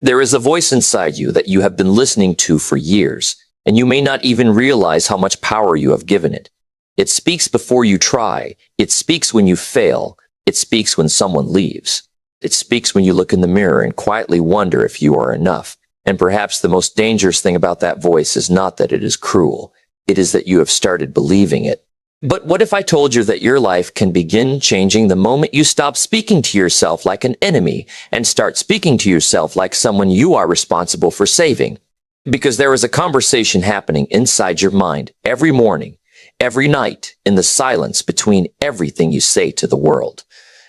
There is a voice inside you that you have been listening to for years, and you may not even realize how much power you have given it. It speaks before you try. It speaks when you fail. It speaks when someone leaves. It speaks when you look in the mirror and quietly wonder if you are enough. And perhaps the most dangerous thing about that voice is not that it is cruel. It is that you have started believing it. But what if I told you that your life can begin changing the moment you stop speaking to yourself like an enemy and start speaking to yourself like someone you are responsible for saving? Because there is a conversation happening inside your mind every morning, every night, in the silence between everything you say to the world.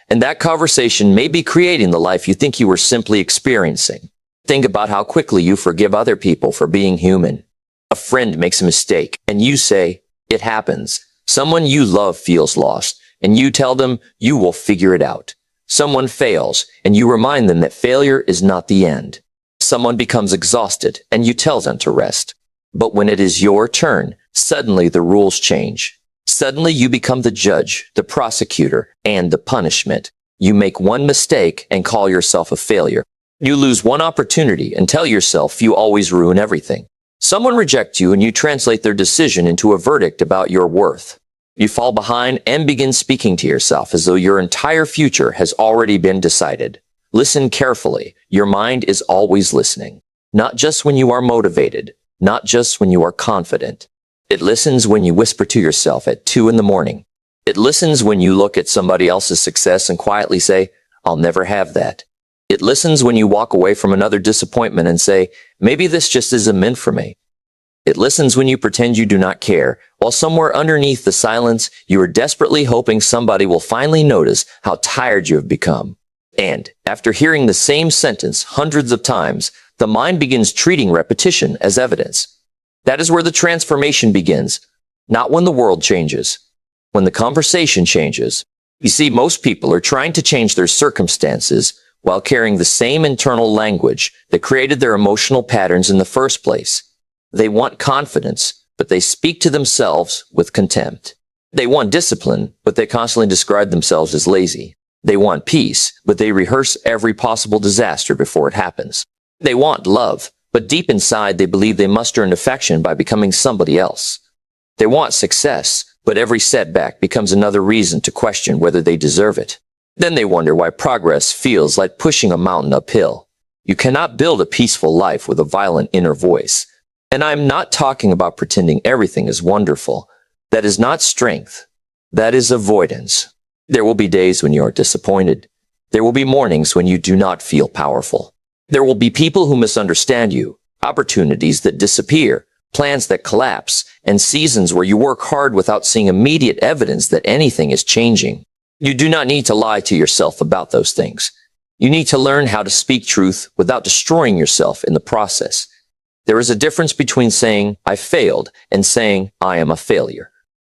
And that conversation may be creating the life you think you were simply experiencing. Think about how quickly you forgive other people for being human. A friend makes a mistake, and you say, "It happens." Someone you love feels lost, and you tell them you will figure it out. Someone fails, and you remind them that failure is not the end. Someone becomes exhausted, and you tell them to rest. But when it is your turn, suddenly the rules change. Suddenly you become the judge, the prosecutor, and the punishment. You make one mistake and call yourself a failure. You lose one opportunity and tell yourself you always ruin everything. Someone rejects you and you translate their decision into a verdict about your worth. You fall behind and begin speaking to yourself as though your entire future has already been decided. Listen carefully. Your mind is always listening. Not just when you are motivated. Not just when you are confident. It listens when you whisper to yourself at 2 a.m. It listens when you look at somebody else's success and quietly say, "I'll never have that." It listens when you walk away from another disappointment and say, "Maybe this just isn't meant for me." It listens when you pretend you do not care, while somewhere underneath the silence, you are desperately hoping somebody will finally notice how tired you have become. And after hearing the same sentence hundreds of times, the mind begins treating repetition as evidence. That is where the transformation begins, not when the world changes, when the conversation changes. You see, most people are trying to change their circumstances while carrying the same internal language that created their emotional patterns in the first place. They want confidence, but they speak to themselves with contempt. They want discipline, but they constantly describe themselves as lazy. They want peace, but they rehearse every possible disaster before it happens. They want love, but deep inside they believe they must earn affection by becoming somebody else. They want success, but every setback becomes another reason to question whether they deserve it. Then they wonder why progress feels like pushing a mountain uphill. You cannot build a peaceful life with a violent inner voice. And I'm not talking about pretending everything is wonderful. That is not strength. That is avoidance. There will be days when you are disappointed. There will be mornings when you do not feel powerful. There will be people who misunderstand you, opportunities that disappear, plans that collapse, and seasons where you work hard without seeing immediate evidence that anything is changing. You do not need to lie to yourself about those things. You need to learn how to speak truth without destroying yourself in the process. There is a difference between saying, "I failed," and saying, "I am a failure."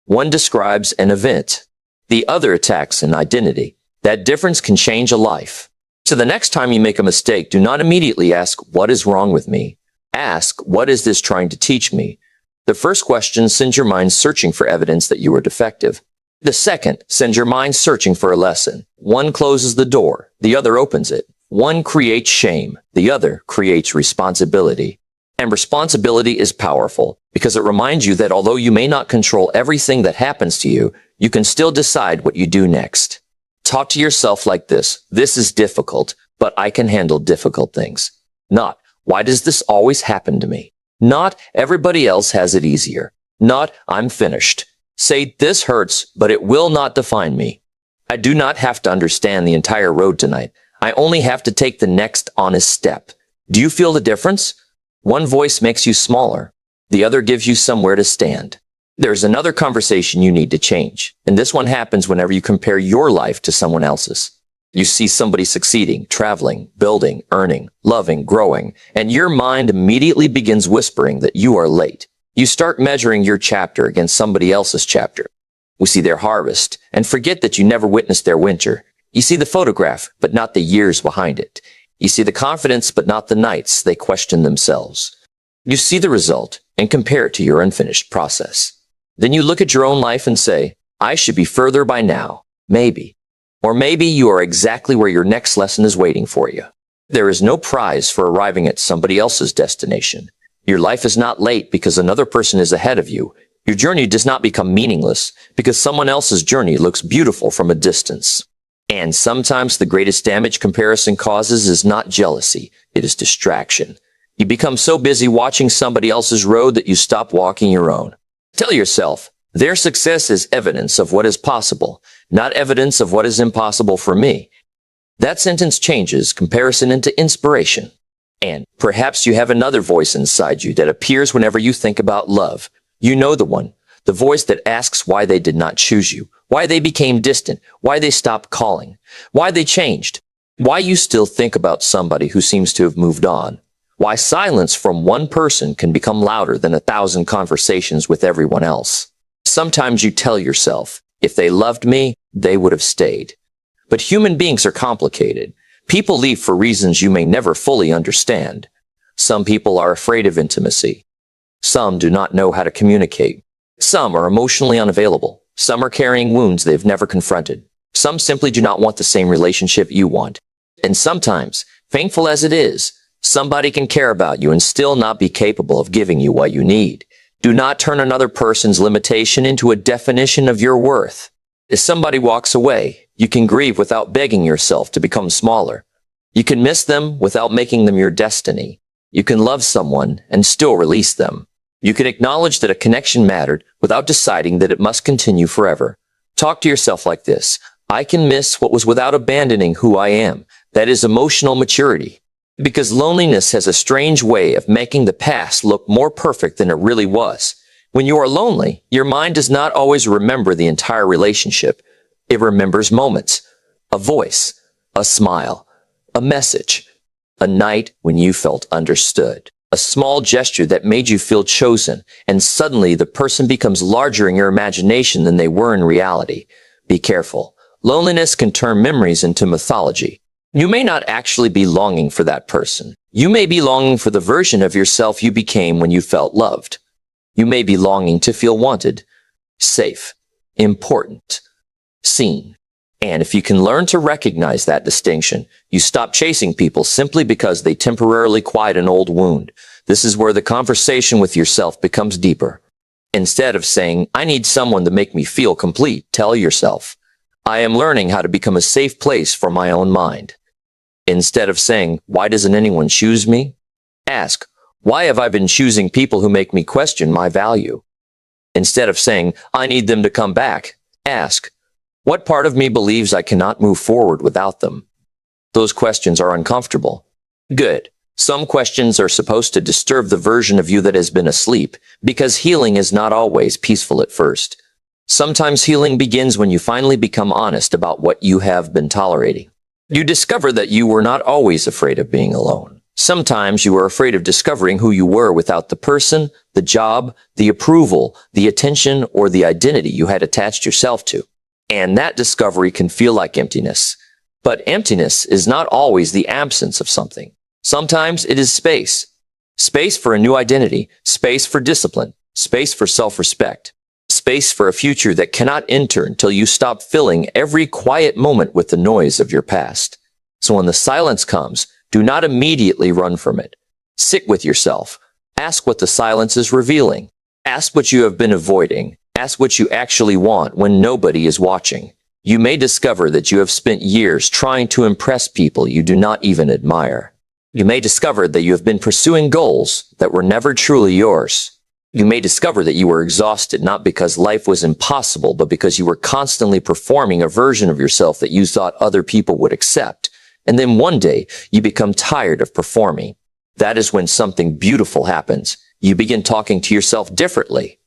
One describes an event. The other attacks an identity. That difference can change a life. So the next time you make a mistake, do not immediately ask, "What is wrong with me?" Ask, "What is this trying to teach me?" The first question sends your mind searching for evidence that you are defective. The second sends your mind searching for a lesson. One closes the door, the other opens it. One creates shame, the other creates responsibility. And responsibility is powerful because it reminds you that although you may not control everything that happens to you, you can still decide what you do next. Talk to yourself like this: "This is difficult, but I can handle difficult things." Not, "Why does this always happen to me?" Not, "Everybody else has it easier." Not, "I'm finished." Say, "This hurts, but it will not define me. I do not have to understand the entire road tonight. I only have to take the next honest step." Do you feel the difference? One voice makes you smaller. The other gives you somewhere to stand. There's another conversation you need to change, and this one happens whenever you compare your life to someone else's. You see somebody succeeding, traveling, building, earning, loving, growing, and your mind immediately begins whispering that you are late. You start measuring your chapter against somebody else's chapter. We see their harvest and forget that you never witnessed their winter. You see the photograph, but not the years behind it. You see the confidence, but not the nights they question themselves. You see the result and compare it to your unfinished process. Then you look at your own life and say, "I should be further by now, maybe." Or maybe you are exactly where your next lesson is waiting for you. There is no prize for arriving at somebody else's destination. Your life is not late because another person is ahead of you. Your journey does not become meaningless because someone else's journey looks beautiful from a distance. And sometimes the greatest damage comparison causes is not jealousy, it is distraction. You become so busy watching somebody else's road that you stop walking your own. Tell yourself, their success is evidence of what is possible, not evidence of what is impossible for me. That sentence changes comparison into inspiration. And perhaps you have another voice inside you that appears whenever you think about love. You know the one, the voice that asks why they did not choose you, why they became distant, why they stopped calling, why they changed, why you still think about somebody who seems to have moved on, why silence from one person can become louder than 1,000 conversations with everyone else. Sometimes you tell yourself, if they loved me, they would have stayed. But human beings are complicated. People leave for reasons you may never fully understand. Some people are afraid of intimacy. Some do not know how to communicate. Some are emotionally unavailable. Some are carrying wounds they've never confronted. Some simply do not want the same relationship you want. And sometimes, painful as it is, somebody can care about you and still not be capable of giving you what you need. Do not turn another person's limitation into a definition of your worth. If somebody walks away, you can grieve without begging yourself to become smaller. You can miss them without making them your destiny. You can love someone and still release them. You can acknowledge that a connection mattered without deciding that it must continue forever. Talk to yourself like this. I can miss what was without abandoning who I am. That is emotional maturity. Because loneliness has a strange way of making the past look more perfect than it really was. When you are lonely, your mind does not always remember the entire relationship. It remembers moments, a voice, a smile, a message, a night when you felt understood, a small gesture that made you feel chosen, and suddenly the person becomes larger in your imagination than they were in reality. Be careful. Loneliness can turn memories into mythology. You may not actually be longing for that person. You may be longing for the version of yourself you became when you felt loved. You may be longing to feel wanted, safe, important, seen. And if you can learn to recognize that distinction, you stop chasing people simply because they temporarily quiet an old wound. This is where the conversation with yourself becomes deeper. Instead of saying, I need someone to make me feel complete, tell yourself, I am learning how to become a safe place for my own mind. Instead of saying, why doesn't anyone choose me? Ask, why have I been choosing people who make me question my value? Instead of saying, I need them to come back, ask, what part of me believes I cannot move forward without them? Those questions are uncomfortable. Good. Some questions are supposed to disturb the version of you that has been asleep, because healing is not always peaceful at first. Sometimes healing begins when you finally become honest about what you have been tolerating. You discover that you were not always afraid of being alone. Sometimes you were afraid of discovering who you were without the person, the job, the approval, the attention, or the identity you had attached yourself to. And that discovery can feel like emptiness. But emptiness is not always the absence of something. Sometimes it is space. Space for a new identity, space for discipline, space for self-respect, space for a future that cannot enter until you stop filling every quiet moment with the noise of your past. So when the silence comes, do not immediately run from it. Sit with yourself. Ask what the silence is revealing. Ask what you have been avoiding. Ask what you actually want when nobody is watching. You may discover that you have spent years trying to impress people you do not even admire. You may discover that you have been pursuing goals that were never truly yours. You may discover that you were exhausted not because life was impossible, but because you were constantly performing a version of yourself that you thought other people would accept. And then one day, you become tired of performing. That is when something beautiful happens. You begin talking to yourself differently.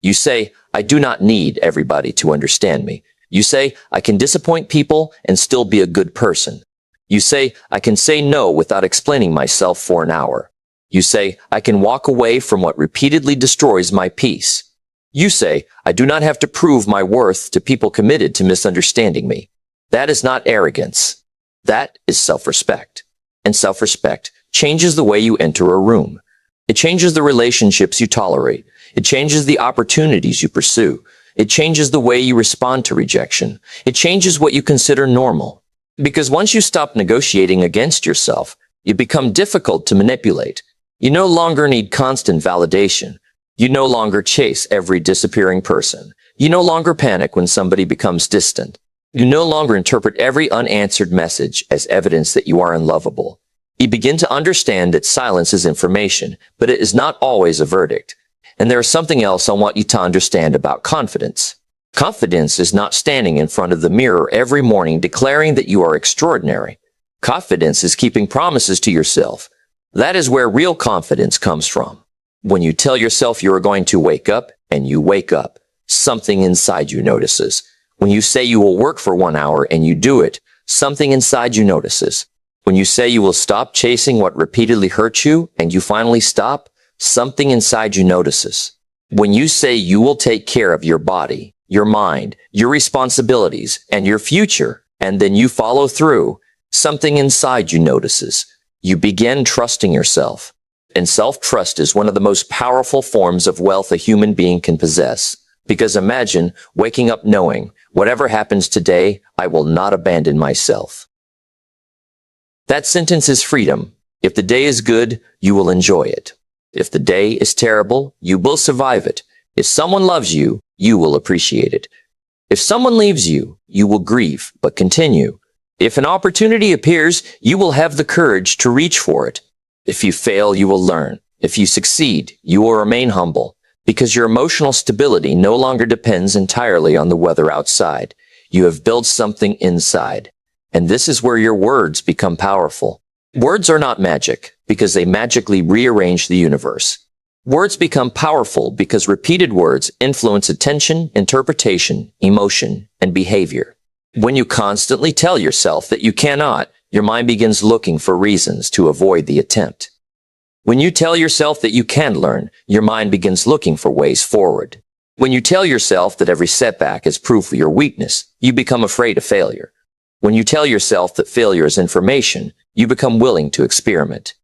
You say, I do not need everybody to understand me. You say, I can disappoint people and still be a good person. You say, I can say no without explaining myself for an hour. You say, I can walk away from what repeatedly destroys my peace. You say, I do not have to prove my worth to people committed to misunderstanding me. That is not arrogance. That is self-respect. And self-respect changes the way you enter a room. It changes the relationships you tolerate. It changes the opportunities you pursue. It changes the way you respond to rejection. It changes what you consider normal. Because once you stop negotiating against yourself, You become difficult to manipulate. You no longer need constant validation. You no longer chase every disappearing person. You no longer panic when somebody becomes distant. You no longer interpret every unanswered message as evidence that you are unlovable. You begin to understand that silence is information, but it is not always a verdict. And there is something else I want you to understand about confidence. Confidence is not standing in front of the mirror every morning declaring that you are extraordinary. Confidence is keeping promises to yourself. That is where real confidence comes from. When you tell yourself you are going to wake up, and you wake up, something inside you notices. When you say you will work for 1 hour and you do it, something inside you notices. When you say you will stop chasing what repeatedly hurts you and you finally stop, something inside you notices. When you say you will take care of your body, your mind, your responsibilities, and your future, and then you follow through, something inside you notices. You begin trusting yourself. And self-trust is one of the most powerful forms of wealth a human being can possess. Because imagine waking up knowing, whatever happens today, I will not abandon myself. That sentence is freedom. If the day is good, you will enjoy it. If the day is terrible, you will survive it. If someone loves you, you will appreciate it. If someone leaves you, you will grieve, but continue. If an opportunity appears, you will have the courage to reach for it. If you fail, you will learn. If you succeed, you will remain humble. Because your emotional stability no longer depends entirely on the weather outside. You have built something inside. And this is where your words become powerful. Words are not magic, because they magically rearrange the universe. Words become powerful because repeated words influence attention, interpretation, emotion, and behavior. When you constantly tell yourself that you cannot, your mind begins looking for reasons to avoid the attempt. When you tell yourself that you can learn, your mind begins looking for ways forward. When you tell yourself that every setback is proof of your weakness, you become afraid of failure. When you tell yourself that failure is information, you become willing to experiment.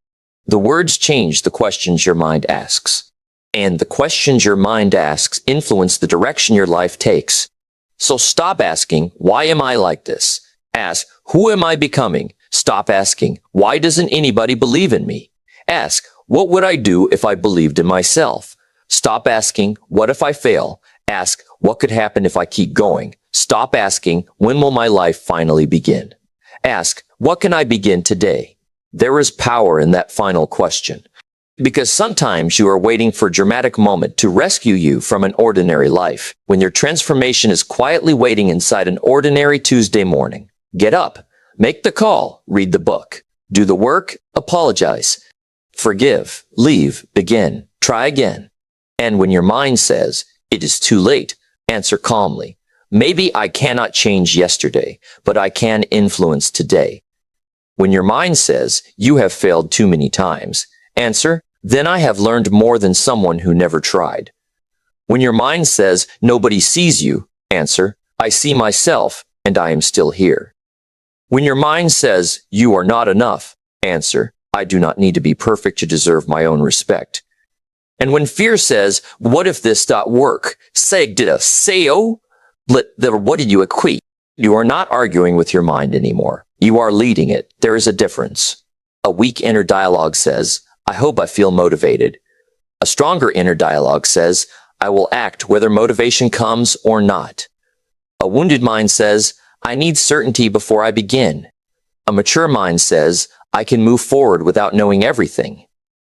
The words change the questions your mind asks. And the questions your mind asks influence the direction your life takes. So stop asking, why am I like this? Ask, who am I becoming? Stop asking, why doesn't anybody believe in me? Ask, what would I do if I believed in myself? Stop asking, what if I fail? Ask, what could happen if I keep going? Stop asking, when will my life finally begin? Ask, what can I begin today? There is power in that final question. Because sometimes you are waiting for a dramatic moment to rescue you from an ordinary life, when your transformation is quietly waiting inside an ordinary Tuesday morning. Get up, make the call, read the book, do the work, apologize, forgive, leave, begin, try again. And when your mind says, it is too late, answer calmly, maybe I cannot change yesterday, but I can influence today. When your mind says, you have failed too many times, answer, then I have learned more than someone who never tried. When your mind says, nobody sees you, answer, I see myself, and I am still here. When your mind says, you are not enough, answer, I do not need to be perfect to deserve my own respect. And when fear says, what if this dot work? Say, did a say-o? What did you equate? You are not arguing with your mind anymore. You are leading it. There is a difference. A weak inner dialogue says, I hope I feel motivated. A stronger inner dialogue says, I will act whether motivation comes or not. A wounded mind says, I need certainty before I begin. A mature mind says, I can move forward without knowing everything.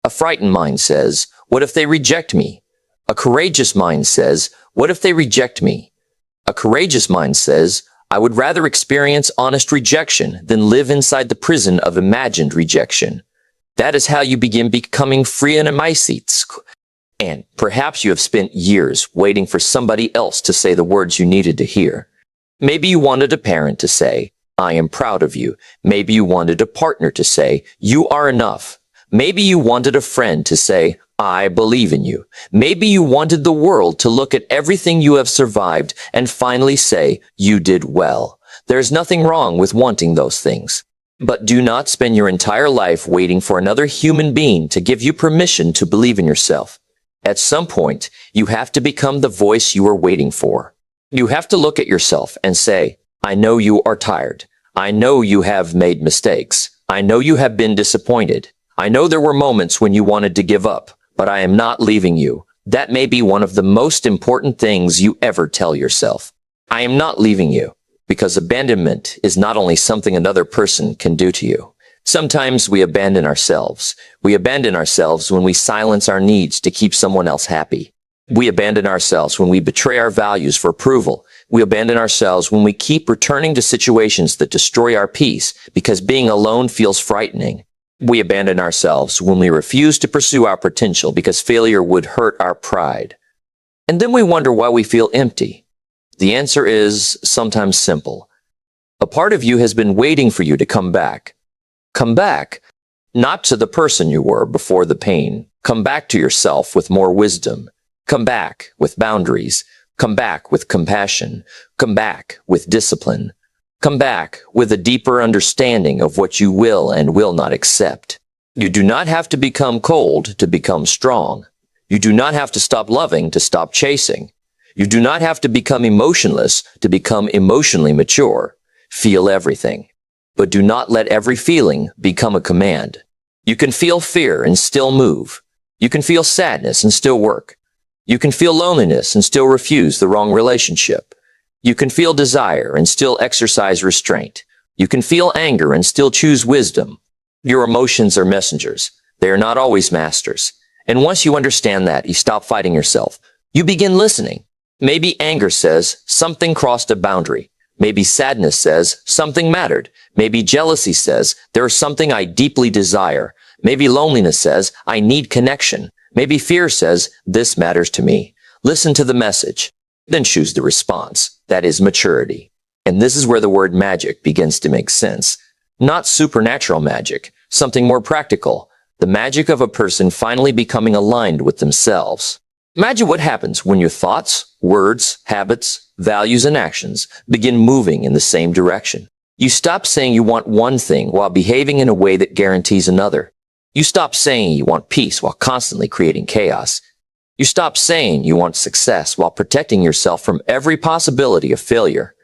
A frightened mind says, what if they reject me? A courageous mind says, what if they reject me? A courageous mind says, I would rather experience honest rejection than live inside the prison of imagined rejection. That is how you begin becoming free and emancipated. And perhaps you have spent years waiting for somebody else to say the words you needed to hear. Maybe you wanted a parent to say, I am proud of you. Maybe you wanted a partner to say, you are enough. Maybe you wanted a friend to say, I believe in you. Maybe you wanted the world to look at everything you have survived and finally say, you did well. There's nothing wrong with wanting those things. But do not spend your entire life waiting for another human being to give you permission to believe in yourself. At some point, you have to become the voice you are waiting for. You have to look at yourself and say, I know you are tired. I know you have made mistakes. I know you have been disappointed. I know there were moments when you wanted to give up, but I am not leaving you. That may be one of the most important things you ever tell yourself. I am not leaving you, because abandonment is not only something another person can do to you. Sometimes we abandon ourselves. We abandon ourselves when we silence our needs to keep someone else happy. We abandon ourselves when we betray our values for approval. We abandon ourselves when we keep returning to situations that destroy our peace because being alone feels frightening. We abandon ourselves when we refuse to pursue our potential because failure would hurt our pride. And then we wonder why we feel empty. The answer is sometimes simple. A part of you has been waiting for you to come back. Come back, not to the person you were before the pain. Come back to yourself with more wisdom. Come back with boundaries. Come back with compassion. Come back with discipline. Come back with a deeper understanding of what you will and will not accept. You do not have to become cold to become strong. You do not have to stop loving to stop chasing. You do not have to become emotionless to become emotionally mature. Feel everything. But do not let every feeling become a command. You can feel fear and still move. You can feel sadness and still work. You can feel loneliness and still refuse the wrong relationship. You can feel desire and still exercise restraint. You can feel anger and still choose wisdom. Your emotions are messengers. They are not always masters. And once you understand that, you stop fighting yourself. You begin listening. Maybe anger says, something crossed a boundary. Maybe sadness says, something mattered. Maybe jealousy says, there is something I deeply desire. Maybe loneliness says, I need connection. Maybe fear says, this matters to me. Listen to the message. Then choose the response. That is maturity. And this is where the word magic begins to make sense. Not supernatural magic, something more practical. The magic of a person finally becoming aligned with themselves. Imagine what happens when your thoughts, words, habits, values, and actions begin moving in the same direction. You stop saying you want one thing while behaving in a way that guarantees another. You stop saying you want peace while constantly creating chaos. You stop saying you want success while protecting yourself from every possibility of failure.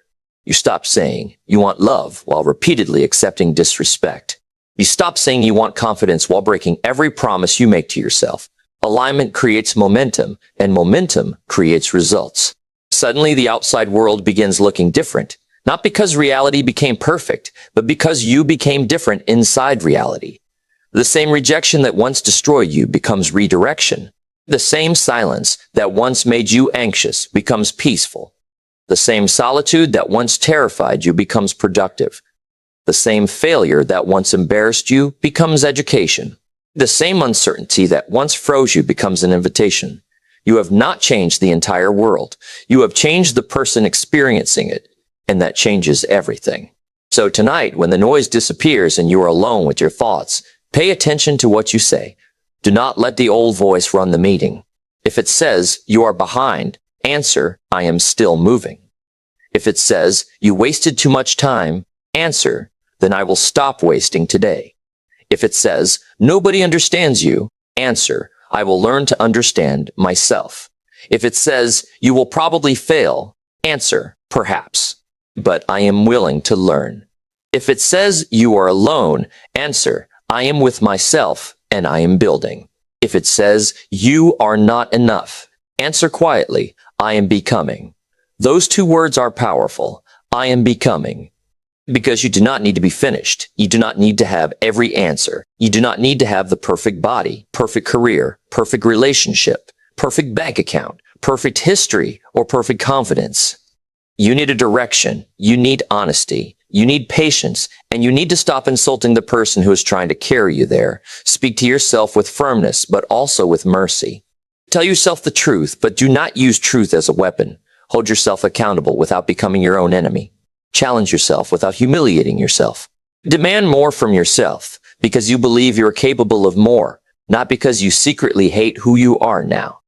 You stop saying you want love while repeatedly accepting disrespect. You stop saying you want confidence while breaking every promise you make to yourself. Alignment creates momentum, and momentum creates results. Suddenly, the outside world begins looking different, not because reality became perfect, but because you became different inside reality. The same rejection that once destroyed you becomes redirection. The same silence that once made you anxious becomes peaceful. The same solitude that once terrified you becomes productive. The same failure that once embarrassed you becomes education. The same uncertainty that once froze you becomes an invitation. You have not changed the entire world. You have changed the person experiencing it, and that changes everything. So tonight, when the noise disappears and you are alone with your thoughts, pay attention to what you say. Do not let the old voice run the meeting. If it says you are behind, answer, I am still moving. If it says you wasted too much time, answer, then I will stop wasting today. If it says, nobody understands you, answer, I will learn to understand myself. If it says, you will probably fail, answer, perhaps, but I am willing to learn. If it says you are alone, answer, I am with myself and I am building. If it says you are not enough, answer quietly, I am becoming. Those two words are powerful. I am becoming. Because you do not need to be finished. You do not need to have every answer. You do not need to have the perfect body, perfect career, perfect relationship, perfect bank account, perfect history, or perfect confidence. You need a direction. You need honesty. You need patience. And you need to stop insulting the person who is trying to carry you there. Speak to yourself with firmness, but also with mercy. Tell yourself the truth, but do not use truth as a weapon. Hold yourself accountable without becoming your own enemy. Challenge yourself without humiliating yourself. Demand more from yourself because you believe you're capable of more, not because you secretly hate who you are now.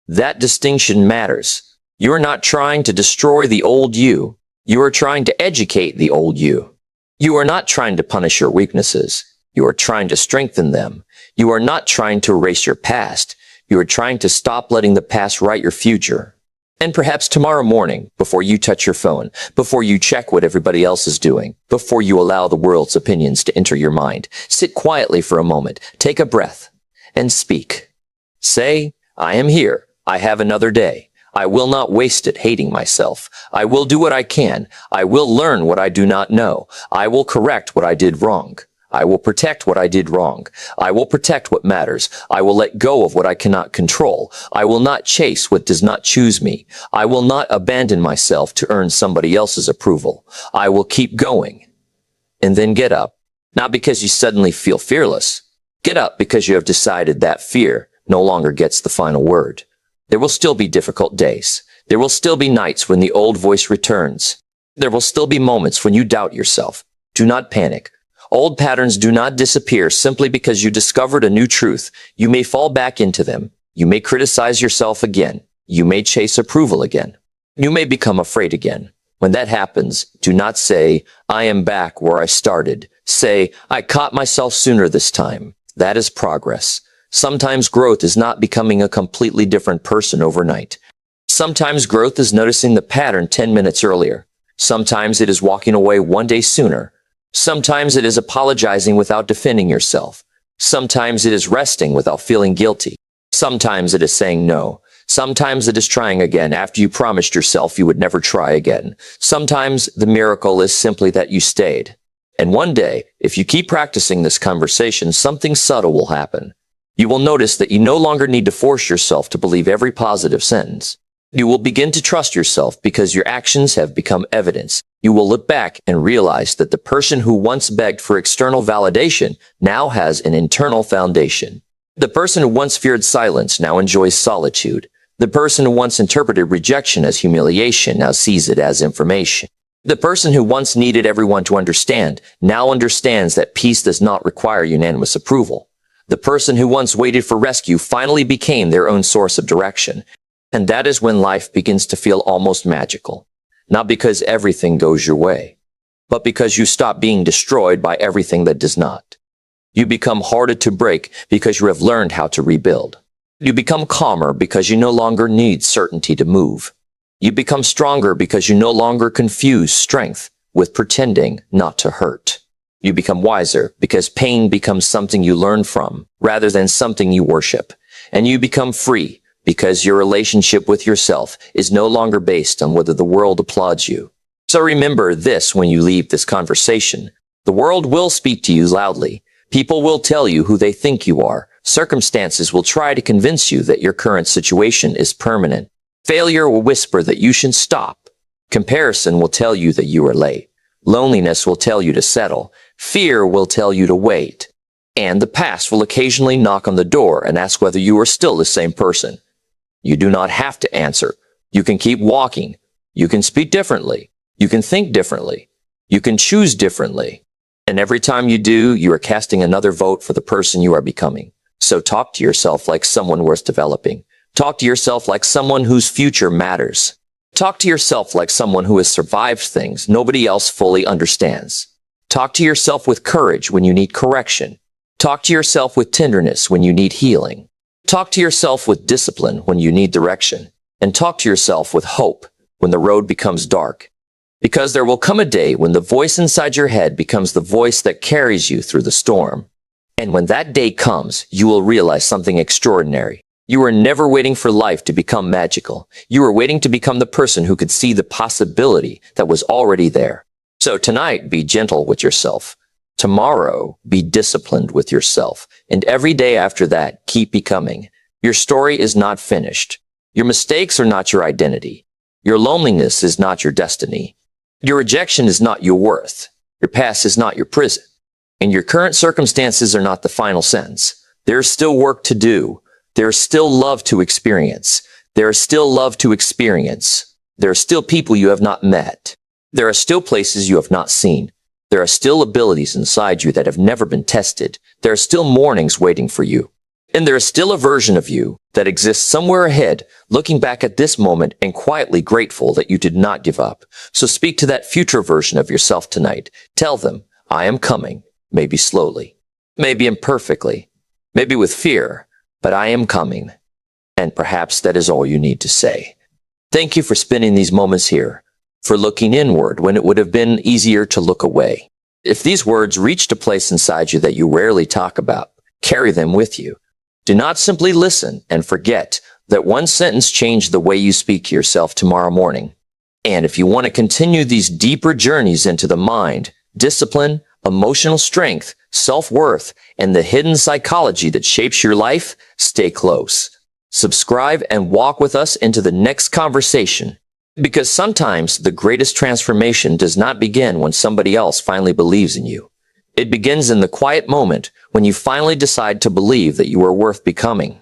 That distinction matters. You're not trying to destroy the old you. You are trying to educate the old you. You are not trying to punish your weaknesses. You are trying to strengthen them. You are not trying to erase your past. You are trying to stop letting the past write your future. And perhaps tomorrow morning, before you touch your phone, before you check what everybody else is doing, before you allow the world's opinions to enter your mind, sit quietly for a moment, take a breath, and speak. Say, I am here. I have another day. I will not waste it hating myself. I will do what I can. I will learn what I do not know. I will correct what I did wrong. I will protect what I did wrong. I will protect what matters. I will let go of what I cannot control. I will not chase what does not choose me. I will not abandon myself to earn somebody else's approval. I will keep going. And then get up. Not because you suddenly feel fearless. Get up because you have decided that fear no longer gets the final word. There will still be difficult days. There will still be nights when the old voice returns. There will still be moments when you doubt yourself. Do not panic. Old patterns do not disappear simply because you discovered a new truth. You may fall back into them. You may criticize yourself again. You may chase approval again. You may become afraid again. When that happens, do not say, I am back where I started. Say, I caught myself sooner this time. That is progress. Sometimes growth is not becoming a completely different person overnight. Sometimes growth is noticing the pattern 10 minutes earlier. Sometimes it is walking away one day sooner. Sometimes it is apologizing without defending yourself. Sometimes it is resting without feeling guilty. Sometimes it is saying no. Sometimes it is trying again after you promised yourself you would never try again. Sometimes the miracle is simply that you stayed. And one day, if you keep practicing this conversation, something subtle will happen. You will notice that you no longer need to force yourself to believe every positive sentence. You will begin to trust yourself because your actions have become evidence. You will look back and realize that the person who once begged for external validation now has an internal foundation. The person who once feared silence now enjoys solitude. The person who once interpreted rejection as humiliation now sees it as information. The person who once needed everyone to understand now understands that peace does not require unanimous approval. The person who once waited for rescue finally became their own source of direction. And that is when life begins to feel almost magical. Not because everything goes your way, but because you stop being destroyed by everything that does not. You become harder to break because you have learned how to rebuild. You become calmer because you no longer need certainty to move. You become stronger because you no longer confuse strength with pretending not to hurt. You become wiser because pain becomes something you learn from rather than something you worship. And you become free because your relationship with yourself is no longer based on whether the world applauds you. So remember this when you leave this conversation. The world will speak to you loudly. People will tell you who they think you are. Circumstances will try to convince you that your current situation is permanent. Failure will whisper that you should stop. Comparison will tell you that you are late. Loneliness will tell you to settle. Fear will tell you to wait. And the past will occasionally knock on the door and ask whether you are still the same person. You do not have to answer. You can keep walking. You can speak differently. You can think differently. You can choose differently. And every time you do, you are casting another vote for the person you are becoming. So talk to yourself like someone worth developing. Talk to yourself like someone whose future matters. Talk to yourself like someone who has survived things nobody else fully understands. Talk to yourself with courage when you need correction. Talk to yourself with tenderness when you need healing. Talk to yourself with discipline when you need direction. And talk to yourself with hope when the road becomes dark. Because there will come a day when the voice inside your head becomes the voice that carries you through the storm. And when that day comes, you will realize something extraordinary. You were never waiting for life to become magical. You were waiting to become the person who could see the possibility that was already there. So tonight, be gentle with yourself. Tomorrow, be disciplined with yourself. And every day after that, keep becoming. Your story is not finished. Your mistakes are not your identity. Your loneliness is not your destiny. Your rejection is not your worth. Your past is not your prison. And your current circumstances are not the final sentence. There is still work to do. There is still love to experience. There is still love to experience. There are still people you have not met. There are still places you have not seen. There are still abilities inside you that have never been tested. There are still mornings waiting for you. And there is still a version of you that exists somewhere ahead, looking back at this moment and quietly grateful that you did not give up. So speak to that future version of yourself tonight. Tell them, I am coming, maybe slowly, maybe imperfectly, maybe with fear, but I am coming. And perhaps that is all you need to say. Thank you for spending these moments here, for looking inward when it would have been easier to look away. If these words reached a place inside you that you rarely talk about, carry them with you. Do not simply listen and forget that one sentence changed the way you speak to yourself tomorrow morning. And if you want to continue these deeper journeys into the mind, discipline, emotional strength, self-worth, and the hidden psychology that shapes your life, stay close. Subscribe and walk with us into the next conversation. Because sometimes the greatest transformation does not begin when somebody else finally believes in you. It begins in the quiet moment when you finally decide to believe that you are worth becoming.